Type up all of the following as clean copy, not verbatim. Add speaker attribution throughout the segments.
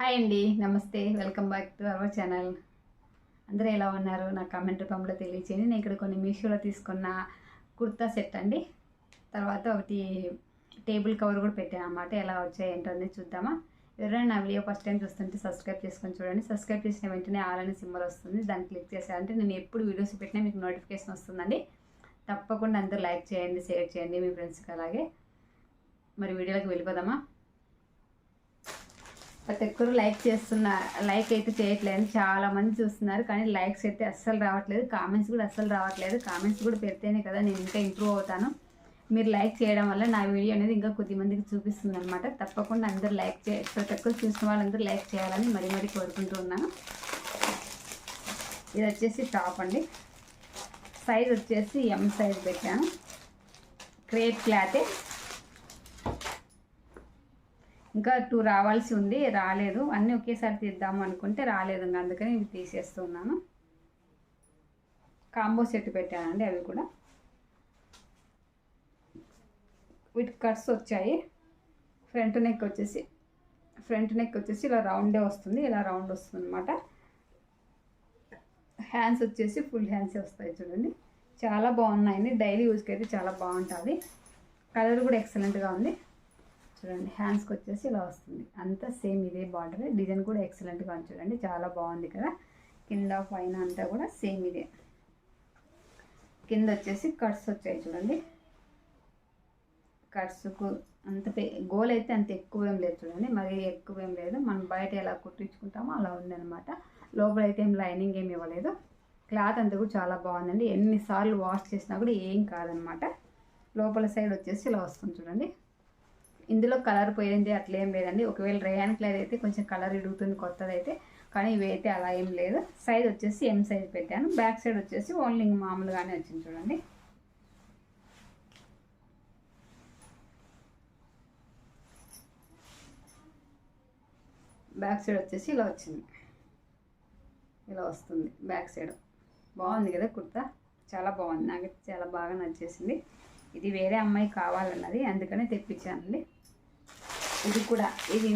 Speaker 1: Hi అండి, నమస్తే. Welcome back to our channel. అందరూ ఎలా ఉన్నారు? నా కామెంట్ రూపంలో తెలియచేయండి. నేను ఇక్కడ కొన్ని మీషోలో తీసుకున్న కుర్తా సెట్ అండి. తర్వాత ఒకటి టేబుల్ కవర్ కూడా పెట్టాను అన్నమాట. ఎలా వచ్చాయి ఏంటో అనేది చూద్దామా. ఎవరైనా నా వీడియో ఫస్ట్ టైం చూస్తుంటే సబ్స్క్రైబ్ చేసుకొని చూడండి. సబ్స్క్రైబ్ చేసిన వెంటనే ఆల్ అనే సింబల్ వస్తుంది, దాన్ని క్లిక్ చేశారంటే నేను ఎప్పుడు వీడియోస్ పెట్టినా మీకు నోటిఫికేషన్ వస్తుందండి. తప్పకుండా అందరూ లైక్ చేయండి, షేర్ చేయండి మీ ఫ్రెండ్స్కి. అలాగే మరి వీడియోలోకి వెళ్ళిపోదామా. ప్రతి ఒక్కరు లైక్ అయితే చేయట్లేదు. చాలామంది చూస్తున్నారు కానీ లైక్స్ అయితే అస్సలు రావట్లేదు. కామెంట్స్ కూడా అస్సలు రావట్లేదు. కామెంట్స్ కూడా పెడితేనే కదా నేను ఇంకా ఇంప్రూవ్ అవుతాను. మీరు లైక్ చేయడం వల్ల నా వీడియో అనేది ఇంకా కొద్దిమందికి చూపిస్తుంది అనమాట. తప్పకుండా అందరూ ప్రతి ఒక్కరు చూసిన వాళ్ళందరూ లైక్ చేయాలని మరీ కోరుకుంటూ ఉన్నాను. ఇది వచ్చేసి టాప్ అండి. సైజ్ వచ్చేసి ఎం సైజ్ పెట్టాను. క్రేప్ క్లాతే. ఇంకా 2 రావాల్సి ఉంది, రాలేదు. అన్నీ ఒకేసారి తీద్దాము అనుకుంటే రాలేదు, ఇంకా అందుకని ఇవి తీసేస్తున్నాను. కాంబో సెట్ పెట్టానండి. అవి కూడా వీటి కట్స్ వచ్చాయి. ఫ్రంట్ నెక్ వచ్చేసి ఇలా రౌండే వస్తుంది, ఇలా రౌండ్ వస్తుంది అనమాట. హ్యాండ్స్ వచ్చేసి ఫుల్ హ్యాండ్స్ వస్తాయి. చూడండి చాలా బాగున్నాయండి. డైలీ యూజ్కి అయితే చాలా బాగుంటుంది. కలర్ కూడా ఎక్సలెంట్గా ఉంది. చూడండి హ్యాండ్స్కి వచ్చేసి ఇలా వస్తుంది. అంతా సేమ్ ఇదే బార్డర్. డిజైన్ కూడా ఎక్సలెంట్గా ఉంది. చూడండి చాలా బాగుంది కదా. కింద పైన అంతా కూడా సేమ్ ఇదే. కింద వచ్చేసి కట్స్ వచ్చాయి. చూడండి కట్స్కు అంత గోల్ అయితే అంత ఎక్కువ ఏం లేదు. చూడండి మరి ఎక్కువ ఏం లేదు. మనం బయట ఎలా కుట్టించుకుంటామో అలా ఉందన్నమాట. లోపల అయితే ఏం లైనింగ్ ఏమి ఇవ్వలేదు. క్లాత్ అంతా కూడా చాలా బాగుందండి. ఎన్నిసార్లు వాష్ చేసినా కూడా ఏం కాదనమాట. లోపల సైడ్ వచ్చేసి ఇలా వస్తుంది. చూడండి ఇందులో కలర్ పోయింది అట్లేం లేదండి. ఒకవేళ రేయాన్ క్లాత్ అయితే కొంచెం కలర్ ఇడుగుతుంది కొత్తదైతే, కానీ ఇవి అయితే అలా ఏం లేదు. సైజ్ వచ్చేసి ఎం సైజ్ పెట్టాను. బ్యాక్ సైడ్ వచ్చేసి ఓన్లీ మామూలుగానే వచ్చింది. చూడండి బ్యాక్ సైడ్ వచ్చేసి ఇలా వచ్చింది, ఇలా వస్తుంది బ్యాక్ సైడ్. బాగుంది కదా కుర్తా, చాలా బాగుంది. నాకైతే చాలా బాగా నచ్చేసింది. ఇది వేరే అమ్మాయి కావాలన్నది, అందుకనే తెప్పించానండి. ఇది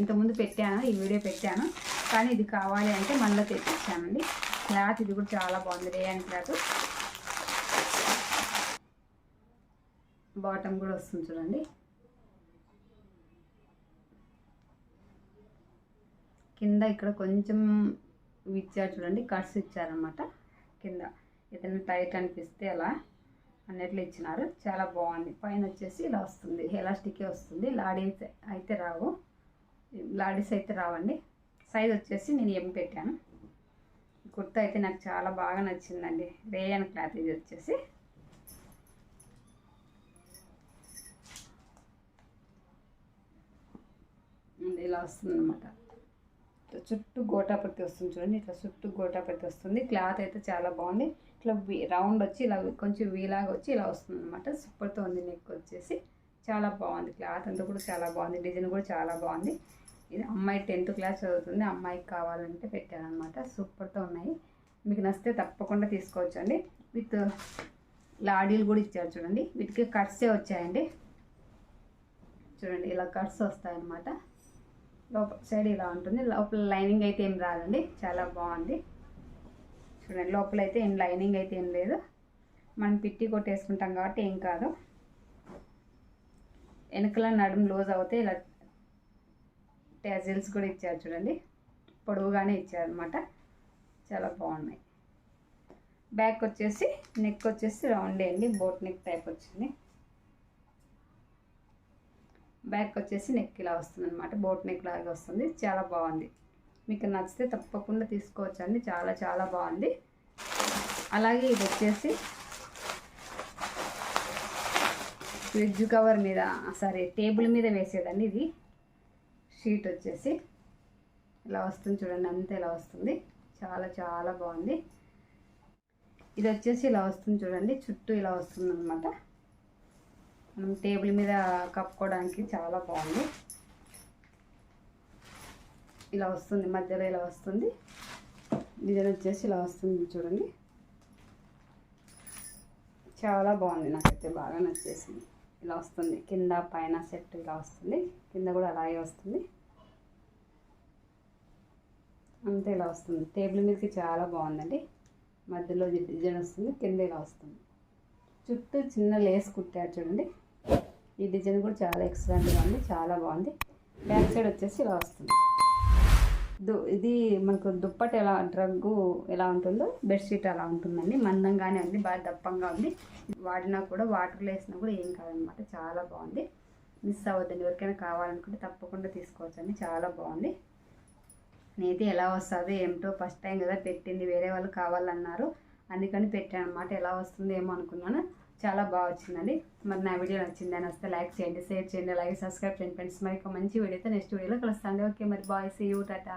Speaker 1: ఇంతకుముందు పెట్టాను, ఈ వీడియో పెట్టాను, కానీ ఇది కావాలి అంటే మళ్ళీ తెప్పించానండి. క్లాత్ ఇది కూడా చాలా బాగుంది. Rayon cloth. బాటమ్ కూడా వస్తుంది. చూడండి కింద ఇక్కడ కొంచెం ఇచ్చారు. చూడండి కట్స్ ఇచ్చారనమాట. కింద ఏదైనా టైట్ అనిపిస్తే అలా అన్నిట్లో ఇచ్చినారు. చాలా బాగుంది. పైన వచ్చేసి ఇలా వస్తుంది, ఎలాస్టికే వస్తుంది. లాడీస్ అయితే రావండి. సైజ్ వచ్చేసి నేను ఎం పెట్టాను. కుర్తా అయితే నాకు చాలా బాగా నచ్చిందండి. రేయాన్ క్లాత్ ఇది వచ్చేసి. ఇలా వస్తుంది అనమాట. చుట్టూ గోటాపత్తి వస్తుంది. చూడండి ఇట్లా చుట్టూ గోటాపత్తి వస్తుంది. క్లాత్ అయితే చాలా బాగుంది. ఇట్లా రౌండ్ వచ్చి ఇలా కొంచెం వీలాగా వచ్చి ఇలా వస్తుంది అనమాట. సూపర్తో ఉంది. నెక్ వచ్చేసి చాలా బాగుంది. క్లాత్ అంతా కూడా చాలా బాగుంది. డిజైన్ కూడా చాలా బాగుంది. ఇది అమ్మాయి 10th క్లాస్ చదువుతుంది. అమ్మాయికి కావాలంటే పెట్టాను అనమాట. సూపర్తో ఉన్నాయి. మీకు నచ్చితే తప్పకుండా తీసుకోవచ్చు అండి. విత్ లాడీలు కూడా ఇచ్చారు. చూడండి వీటికి కట్సే వచ్చాయండి. చూడండి ఇలా కట్స్ వస్తాయన్నమాట. లోపల సైడ్ ఇలా ఉంటుంది. లోపల లైనింగ్ అయితే ఏం రాదండి. చాలా బాగుంది. చూడండి లోపల అయితే ఏం లైనింగ్ అయితే ఏం లేదు. మనం పిట్టి కొట్టేసుకుంటాం కాబట్టి ఏం కాదు. వెనకల నడుము లూజ్ అవుతే ఇలా ట్యాజిల్స్ కూడా ఇచ్చారు. చూడండి పొడవుగానే ఇచ్చారు అనమాట. చాలా బాగున్నాయి. బ్యాక్ వచ్చేసి నెక్ వచ్చేసి రౌండే అండి. బోట్ నెక్ టైప్ వచ్చింది. బ్యాక్ వచ్చేసి నెక్ ఇలా వస్తుంది అనమాట. బోట్ నెక్ లాగా వస్తుంది. చాలా బాగుంది. మీకు నచ్చితే తప్పకుండా తీసుకోవచ్చు అండి. చాలా బాగుంది. అలాగే ఇది వచ్చేసి ఫ్రిడ్జ్ కవర్ మీద టేబుల్ మీద వేసేదండి. ఇది షీట్ వచ్చేసి ఇలా వస్తుంది. చూడండి అంతా ఇలా వస్తుంది. చాలా బాగుంది. ఇది వచ్చేసి ఇలా వస్తుంది. చూడండి చుట్టూ ఇలా వస్తుంది అనమాట. మనం టేబుల్ మీద కప్పుకోవడానికి చాలా బాగుంది. ఇలా వస్తుంది. మధ్యలో ఇలా వస్తుంది. డిజైన్ వచ్చేసి ఇలా వస్తుంది. చూడండి చాలా బాగుంది. నాకైతే బాగా నచ్చేసింది. ఇలా వస్తుంది. కింద పైన సెట్ ఇలా వస్తుంది. కింద కూడా అలాగే వస్తుంది. అంతే ఇలా వస్తుంది. టేబుల్ మీదకి చాలా బాగుందండి. మధ్యలో డిజైన్ వస్తుంది, కింద ఇలా వస్తుంది. చుట్టూ చిన్న లేస్ కుట్టారు చూడండి. ఈ డిజైన్ కూడా చాలా ఎక్సలెంట్గా ఉంది, చాలా బాగుంది. బ్యాక్ సైడ్ వచ్చేసి ఇలా వస్తుంది. ఇది మనకు దుప్పటి ఎలా డ్రగ్గు ఎలా ఉంటుందో బెడ్షీట్ అలా ఉంటుందండి. మందంగానే ఉంది, బాగా దప్పంగా ఉంది. వాడినా కూడా వాటర్లో వేసినా కూడా ఏం కాదనమాట. చాలా బాగుంది. మిస్ అవ్వద్దండి. ఎవరికైనా కావాలనుకుంటే తప్పకుండా తీసుకోవచ్చండి. చాలా బాగుంది. నేనైతే ఎలా వస్తుందో ఏమిటో, ఫస్ట్ టైం కదా పెట్టింది, వేరే వాళ్ళు కావాలన్నారు అందుకని పెట్టాను అనమాట. ఎలా వస్తుందో ఏమో అనుకున్నాను. చాలా బాగా వచ్చిందండి. మరి నా వీడియో నచ్చిందని వస్తే లైక్ చేయండి, షేర్ చేయండి, అలాగే సబ్స్క్రైబ్ చేయండి ఫ్రెండ్స్. మరి మంచి వీడియోతో నెక్స్ట్ వీడియోలో కలుస్తాను. ఓకే మరి బాయ్, సీ యూ, టాటా.